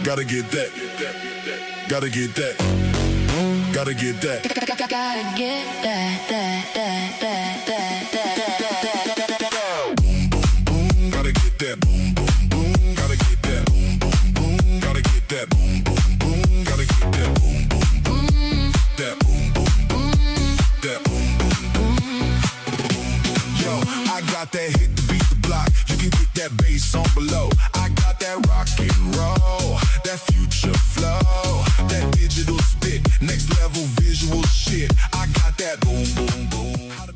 Gotta get that. Gotta get that. Gotta get that. Gotta get that. Boom, boom, boom. Gotta get that. Boom, boom, boom. Gotta get that. Boom, boom, boom. Gotta get that. Boom, boom, boom. Gotta get that. Boom, boom, boom. That boom, boom, boom. That boom, boom, boom. Yo, I got that hit to beat the block. You can get that bass on below. I got that rock and roll, that future flow, that digital spit, next level visual shit. I got that boom, boom, boom.